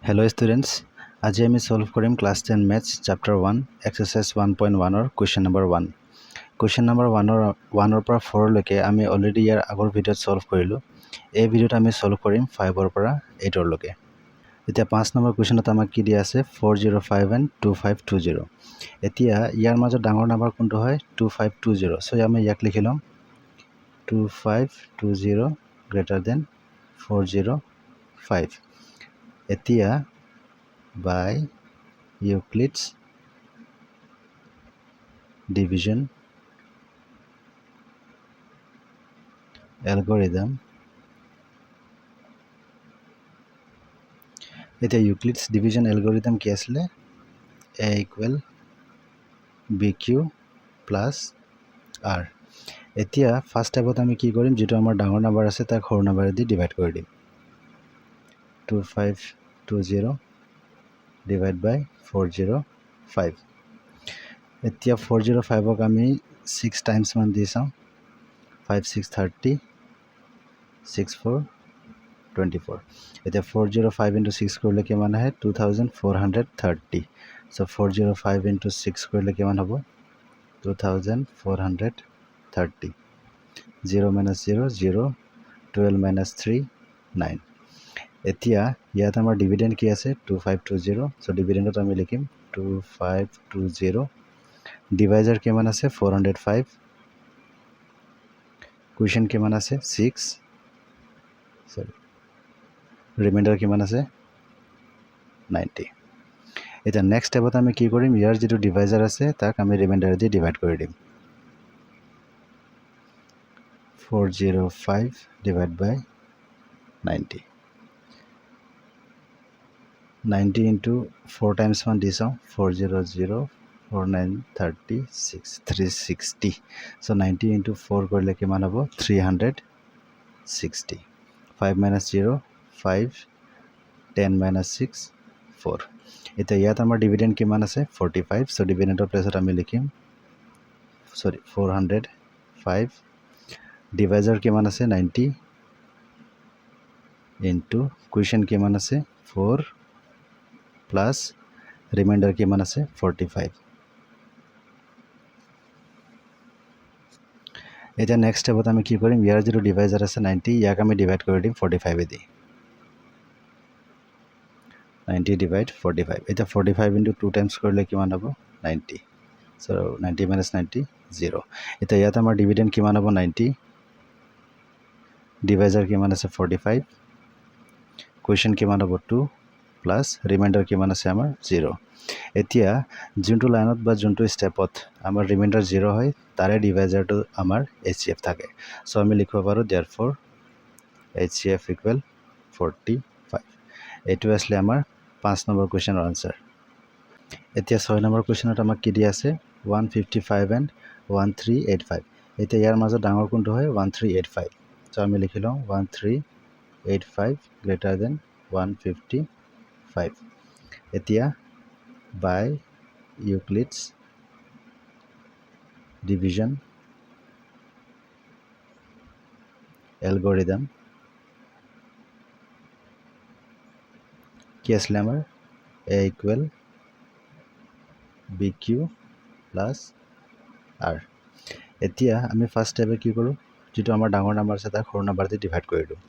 Hello students, আজি আমি solve কৰিম class 10 maths chapter 1 exercise 1.1 or question number 1. Question number 1 or পৰা 4 লৈকে আমি already ইয়াৰ আগৰ ভিডিঅ'ত solve কৰিলো। এই ভিডিঅ'ত আমি solve কৰিম 5 ৰ পৰা 8 ৰ লৈকে। এতিয়া 5 নম্বৰ কোৱেশ্যনত আমাক কি দিয়া আছে 405 and 2520। এতিয়া ইয়াৰ মাজত ডাঙৰ নম্বৰ কোনটো হয় 2520। সো আমি ইয়াক লিখি লম 2520 greater than 405. এতিয়া by Euclid's division algorithm, এতিয়া Euclid's division algorithm কি আসলে a equal bq plus r। এতিয়া ফার্স্ট স্টেপত আমি কি কৰিম যেটো আমাৰ ডাঙৰ নাম্বাৰ আছে তাক সৰু নাম্বাৰে দি ডিভাইড কৰি দিম 2520 divide by 405। এতিয়া 405 ক আমি 6 টাইমস মান দি চাও 5 6 30 6 4 24। এতিয়া 405 into 6 কৰিলে কিমান আহে 2430। সো 405 into 6 কৰিলে কিমান হ'ব 2430। 0 minus 0 0 12 minus 3 9। এতিয়া ইয়াত আমাৰ ডিভিডেন্ড কি আছে 2520। সো ডিভিডেন্ডত আমি লিখিম 2520। ডিভাইজাৰ কিমান আছে 405। কোৱেশ্চন কিমান আছে 6। সৰি ৰিমাইন্ডাৰ কিমান আছে 90। এটা নেক্সট স্টেপত আমি কি কৰিম ইয়াৰ যেটো ডিভাইজাৰ আছে তাক আমি ৰিমাইন্ডাৰ দি ডিভাইড কৰি দিম 405 divide by 90। 90 into 4 times 1 di saw 400 4936 360। so 90 into 4 korle kiman hobo 360। 5 minus 0 5 10 minus 6 4। eta yat amar dividend kiman ase 45। so dividend of place ami likhim 405 divisor kiman ase 90 into quotient kiman ase 4 plus remainder kiman ase 45। এটা next স্টেপত আমি কি কৰিম ইয়াৰ যেটো ডিভাইজাৰ আছে 90 ইয়াক আমি divide কৰি দিম 45 এ দি 90 divide 45। এটা 45 into 2 times কৰিলে কিমান হ'ব 90। so 90 minus 90 0। এটা ইয়াত আমাৰ ডিভিডেন্ড কিমান হ'ব 90। ডিভাইজাৰ কিমান আছে 45। কোৱেশ্চন কিমান হ'ব 2 প্লাস ৰিমাইন্ডাৰ কিমান আছে আমাৰ 0। এতিয়া যোনটো লাইনত বা যোনটো স্টেপত আমাৰ ৰিমাইন্ডাৰ 0 হয় তাৰে ডিভাইজাৰটো আমাৰ HCF থাকে। সো আমি লিখিব পাৰো therefore HCF equal 45। এটো আসলে আমাৰ 5 নম্বৰ কোৱেশ্চনৰ আনসাৰ। এতিয়া 6 নম্বৰ কোৱেশ্চনত আমাক কি দিয়া আছে 155 and 1385। এতিয়া ইয়াৰ মাজত ডাঙৰ কোনটো হয় 1385। সো আমি লিখি লম 1385 greater than 155। এতিয়া by Euclid's division algorithm কি আসলে আমাৰ a equal bq plus r। এতিয়া আমি ফাৰ্স্ট স্টেপে কি কৰো যেটো আমাৰ ডাঙৰ নাম্বাৰ আছে তাক সৰু নাম্বাৰ দি ডিভাইড কৰি দিও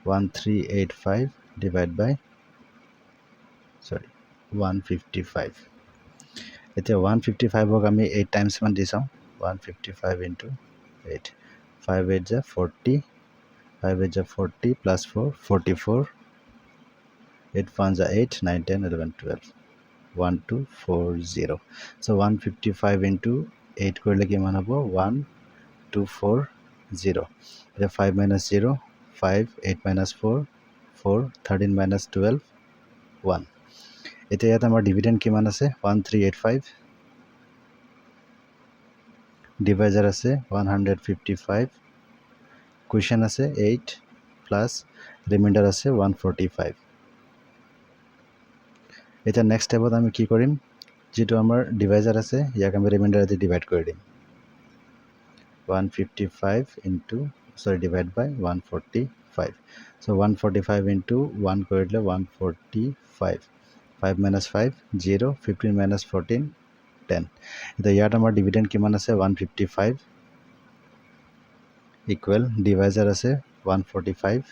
1385 divide by 155। এতিয়া 155 ক আমি 8 টাইমস মান দি চাও 155 into 8 5 8 ja 40 5 8 ja 40 plus 4 44 8 5 ja 8 9 10 11 12 1240। so 155 into 8 কৰিলে কিমান হ'ব 1240। এতিয়া 5 minus 0 5 8 minus 4 4 13 minus 12 1। এতিয়া ইয়াত আমাৰ ডিভিডেন্ড কিমান আছে 1385। ডিভাইজাৰ আছে 155। কোৱেশ্চন আছে 8 প্লাস ৰিমাইন্ডাৰ আছে 145। এটা নেক্সট স্টেপত আমি কি কৰিম যেটো আমাৰ ডিভাইজাৰ আছে ইয়াক আমি ৰিমাইন্ডাৰ দি ডিভাইড কৰি দিম 155 into divide by 145। 5. So 145 into 1 কৰিলে 145. 5 minus 5 0. 15 minus 14 10. এতিয়া ইয়াত আমাৰ ডিভিডেণ্ড কিমান আছে 155 ইকুৱেল ডিভাইজাৰ আছে 145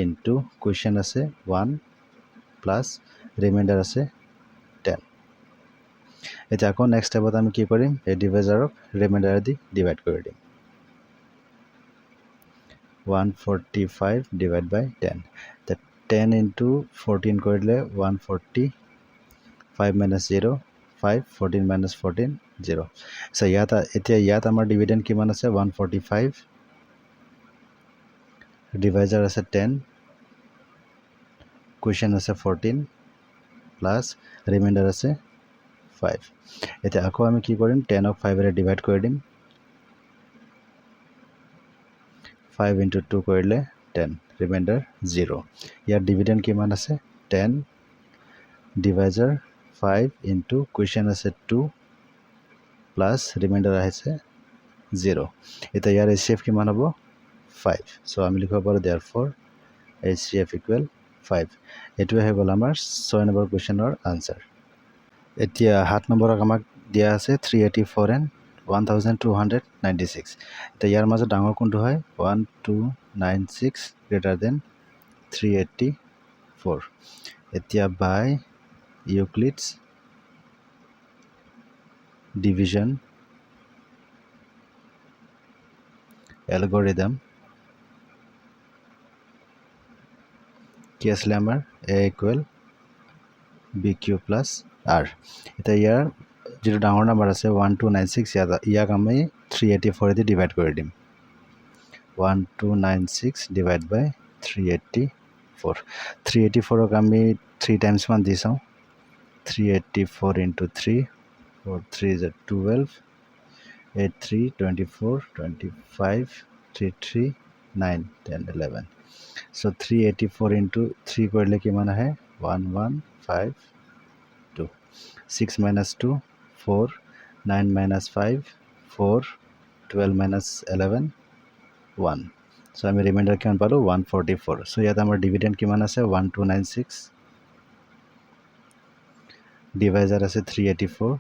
ইনটু কুৱেশ্যন আছে 1 প্লাছ ৰিমাইণ্ডাৰ আছে 10. এতিয়া আকৌ নেক্সট ষ্টেপত আমি কি কৰিম এই ডিভাইজাৰক ৰিমাইণ্ডাৰেদি ডিভাইড কৰি দিম 145 divided by 10. The 10 into 14 কৰিলে 140. 5 minus 0 5. 14 minus 14 0. So এতিয়া ইয়াত আমাৰ ডিভিডেণ্ড কিমান আছে 145 ডিভাইজাৰ আছে 10 কুৱেশ্যন আছে 14 প্লাছ ৰিমাইণ্ডাৰ আছে 5. এতিয়া আকৌ আমি কি কৰিম 10ক 5ৰে ডিভাইড কৰি দিম 5 into 2 কৰিলে 10 ৰিমাইণ্ডাৰ 0. ইয়াৰ ডিভিডেণ্ড কিমান আছে 10 ডিভাইজাৰ 5 into কুৱেশ্যন আছে 2 প্লাছ ৰিমাইণ্ডাৰ আহিছে 0. এতিয়া ইয়াৰ HCF কিমান হ'ব 5. চ' আমি লিখিব পাৰোঁ therefore HCF equal 5. এইটোৱে হৈ গ'ল আমাৰ 6 নম্বৰ কুৱেশ্যনৰ আনচাৰ. এতিয়া 7 নম্বৰক আমাক দিয়া আছে 384 and 1296. এতিয়া ইয়াৰ মাজত ডাঙৰ কোনটো হয় 1296 greater than 384. এতিয়া by Euclid's division algorithm কি আছিলে আমাৰ a equal bq plus r. এতিয়া ইয়াৰ যেটো ডাঙৰ নাম্বাৰ আছে 1296 ইয়াক আমি 384 দি ডিভাইড কৰি দিম 1296 ডিভাইড বাই 384. 384ক আমি 3 টাইমছ মান দি চাওঁ 384 into 3 4 3 is 12 8 3 24 25 3 3 9 10 11. So 384 into 3 কৰিলে কিমান আহে 1152. 6 minus 2 4 9 minus 5 4 12 minus 11 1. So আমি ৰিমাইণ্ডাৰ কিমান পালোঁ 144. So ইয়াত আমাৰ ডিভিডেণ্ড কিমান আছে 1296 ডিভাইজাৰ আছে 384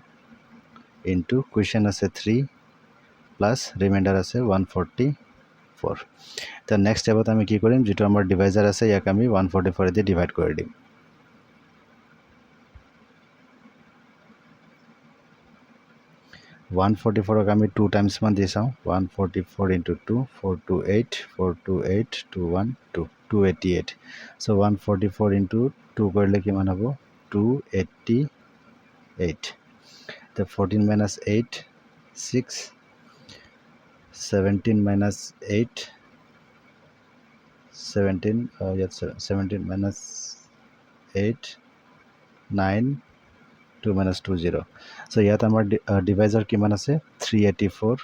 ইনটু কুৱেশ্যন আছে 3 প্লাছ ৰিমাইণ্ডাৰ আছে 144. এতিয়া নেক্সট ষ্টেপত আমি কি কৰিম যিটো আমাৰ ডিভাইজাৰ আছে ইয়াক আমি 144 দি ডিভাইড কৰি দিম 144ক আমি 2 টাইমছ মান দি চাওঁ 144 into 2 428 428 212 288. So 144 into 2 কৰিলে কিমান হ'ব 288. The 14 minus 8 6 17 minus 8 17 17 minus 8 9 2 minus 2 0. So ইয়াত আমাৰ ডিভাইজাৰ কিমান আছে 384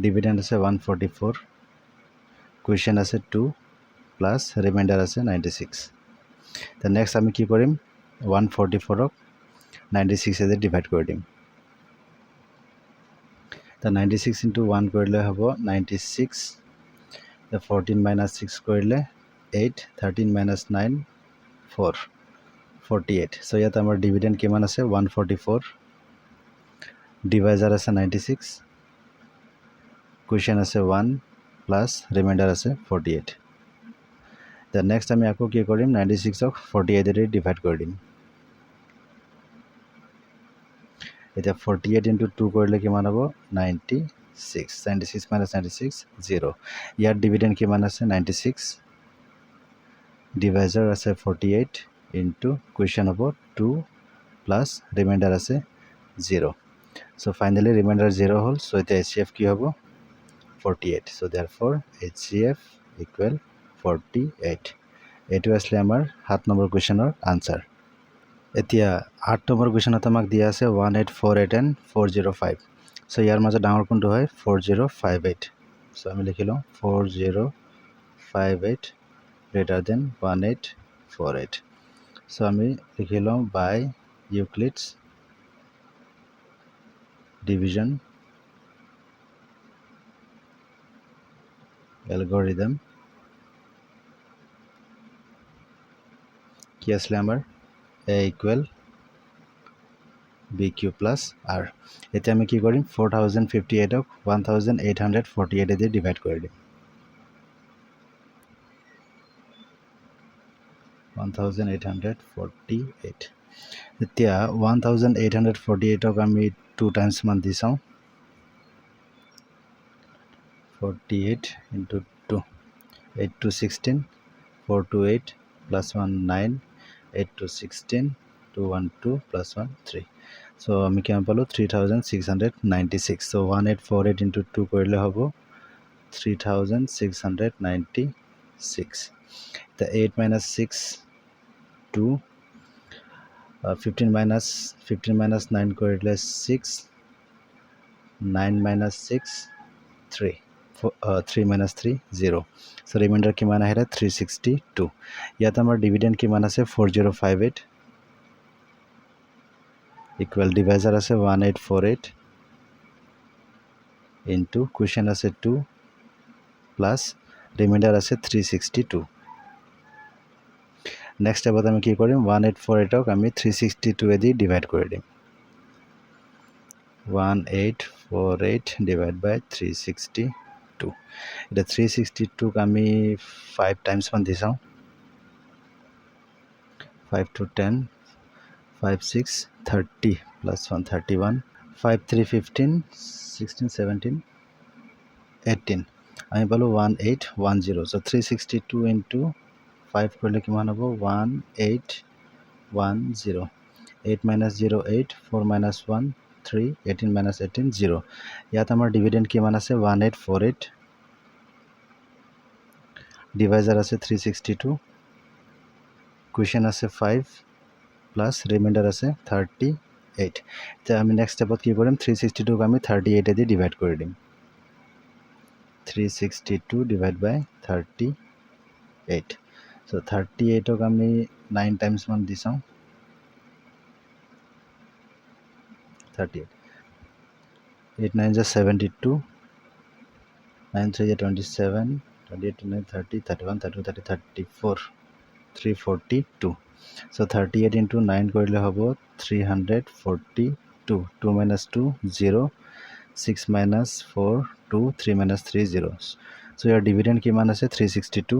ডিভিডেণ্ড আছে 144 কুৱেশ্যন আছে 2 প্লাছ ৰিমাইণ্ডাৰ আছে 96. তো নেক্সট আমি কি কৰিম 144ক 96 এৰে ডিভাইড কৰি দিম তো 96 into 1 কৰিলে হ'ব 96. 14 minus 6 কৰিলে 8 13 minus 9 4 48. So ইয়াত আমাৰ ডিভিডেণ্ড কিমান আছে 144 ডিভাইজাৰ আছে 96 কুৱেশ্যন আছে 1 প্লাছ ৰিমাইণ্ডাৰ আছে 48. দ্য নেক্সট আমি আকৌ কি কৰিম 96ক 48 এৰে ডিভাইড কৰি দিম এতিয়া 48 into 2 কৰিলে কিমান হ'ব 96 96 minus 96 0. ইয়াৰ ডিভিডেণ্ড কিমান আছে 96 ডিভাইজাৰ আছে 48 ইনটু কুৱেশ্যন হ'ব 2 প্লাছ ৰিমাইণ্ডাৰ আছে 0. So finally ৰিমাইণ্ডাৰ 0 হ'ল. So এতিয়া HCF কি হ'ব 48. So therefore HCF equal 48. এইটো আছিলে আমাৰ 7 নম্বৰ কুৱেশ্যনৰ আনচাৰ. এতিয়া 8 নম্বৰ কুৱেশ্যনত আমাক দিয়া আছে 1848 and 405. So ইয়াৰ মাজত ডাঙৰ কোনটো হয় 4058. So আমি লিখি লওঁ 4058 greater than 1848. So আমি লিখি লওঁ by Euclid's division অ্যালগরিদম কি আসলে আমার a equal bq plus r এতে আমি কি করি 4058 ক 1848 দিয়ে ডিভাইড করে দিই 1848 এতিয়া 1848 ক আমি 2 টাইমস মান দি চাওঁ 48 into 2 8 to 16 4 to 8 plus 1 9 8 to 16 2 1 2 plus 1 3 so আমি কিমান পালো 3696 so 1848 into 2 কৰিলে হ'ব 3696 the 8 minus 6 2 15 minus 9 কৰিলে 6 9 minus 6 3 3 minus 3 0 so remainder কিমান আহিলে 362 ইয়াত আমাৰ ডিভিডেন্ড কিমান আছে 4058 equal divisor আছে 1848 into quotient আছে 2 plus remainder আছে 362 next step আমি কি কৰিম 1848 ক আমি 362 এ দি ডিভাইড কৰি দিম 1848 divided by 362 এটা 362 ক আমি 5 টাইমস মান দি চাওঁ 5 to 10 5 6 30 plus 1 31 5 3 15 16 17 18 আমি পালো 1810 so 362 into 5 কৰিলে কিমান হ'ব 1810 8 minus 0 8 4 minus 1 3 18 minus 18 0 ইয়াত আমাৰ ডিভিডেন্ড কিমান আছে 1848 ডিভাইজাৰ আছে 362 কোৱেশ্চন আছে 5 প্লাস ৰিমাইন্ডাৰ আছে 38 তো আমি নেক্সট স্টেপত কি কৰিম 362 ক আমি 38 এ দি ডিভাইড কৰি দিম 362 ডিভাইড বাই 38 so 38 ক আমি 9 টাইমস মান দি চাওঁ 38 8 9 is 72 9 3 is 27 28 9 30 31 32 30 34 342 so 38 into 9 কৰিলে হ'ব 342 2 minus 2 0 6 minus 4 2 3 minus 3 0 so ইয়াৰ ডিভিডেন্ড কিমান আছে 362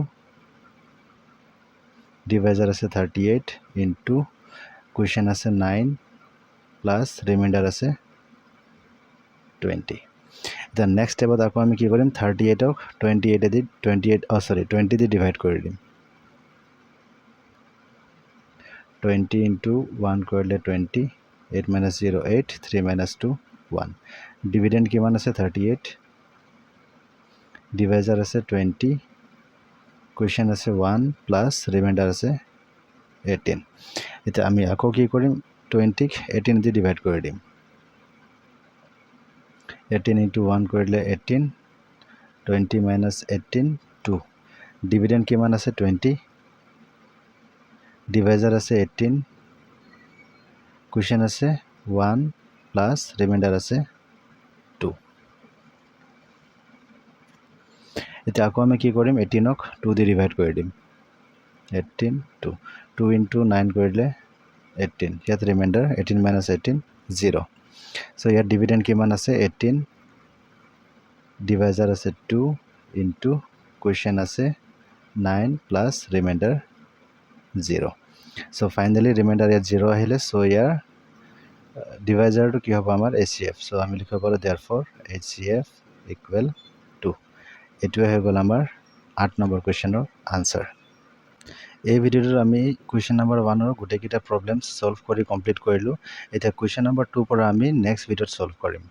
ডিভাইজাৰ আছে 38 into কোৱেশ্চন আছে 9 প্লাস ৰিমাইন্ডাৰ আছে 20 the next step আকৌ আমি কি কৰিম 38 ক 28 এ দি 20 দি ডিভাইড কৰি দিম 20 into 1 কৰিলে 20 8 minus 0 8 3 minus 2 1 ডিভিডেন্ড কিমান আছে 38 ডিভাইজাৰ আছে 20 কোৱেশ্চন আছে 1 প্লাস ৰিমাইন্ডাৰ আছে 18 এটা আমি আকৌ কি কৰিম 20 ক 18 দি ডিভাইড কৰি দিম 18 into 1 কৰিলে 18 20 minus 18 2 ডিভিডেন্ড কিমান আছে 20 ডিভাইজাৰ আছে 18 কোৱেশ্চন আছে 1 প্লাস ৰিমাইন্ডাৰ আছে 2 এটা আকৌ আমি কি কৰিম 18 ক 2 দি ডিভাইড কৰি দিম 18 2 2 into 9 কৰিলে 18 ইয়াত ৰিমাইন্ডাৰ 18 minus 18 0 so ইয়াত ডিভিডেন্ড কিমান আছে 18 ডিভাইজাৰ আছে 2 into কোৱেশ্চন আছে 9 plus reminder 0 so finally remainder ইয়াত 0 আহিলে so ইয়াৰ ডিভাইজাৰটো কি হ'ব আমাৰ HCF so আমি লিখিব পাৰো therefore HCF equal to এটোৱে হৈ গ'ল আমাৰ 8 নম্বৰ কোৱেশ্চনৰ আনসাৰ এই ভিডিওটোত আমি কোৱেশ্চন নম্বৰ 1 ৰ গোটেইকেইটা প্ৰবলেমছ সলভ কৰি কমপ্লিট কৰিলো এতিয়া কোৱেশ্চন নম্বৰ 2 পৰা আমি নেক্সট ভিডিওত সলভ কৰিম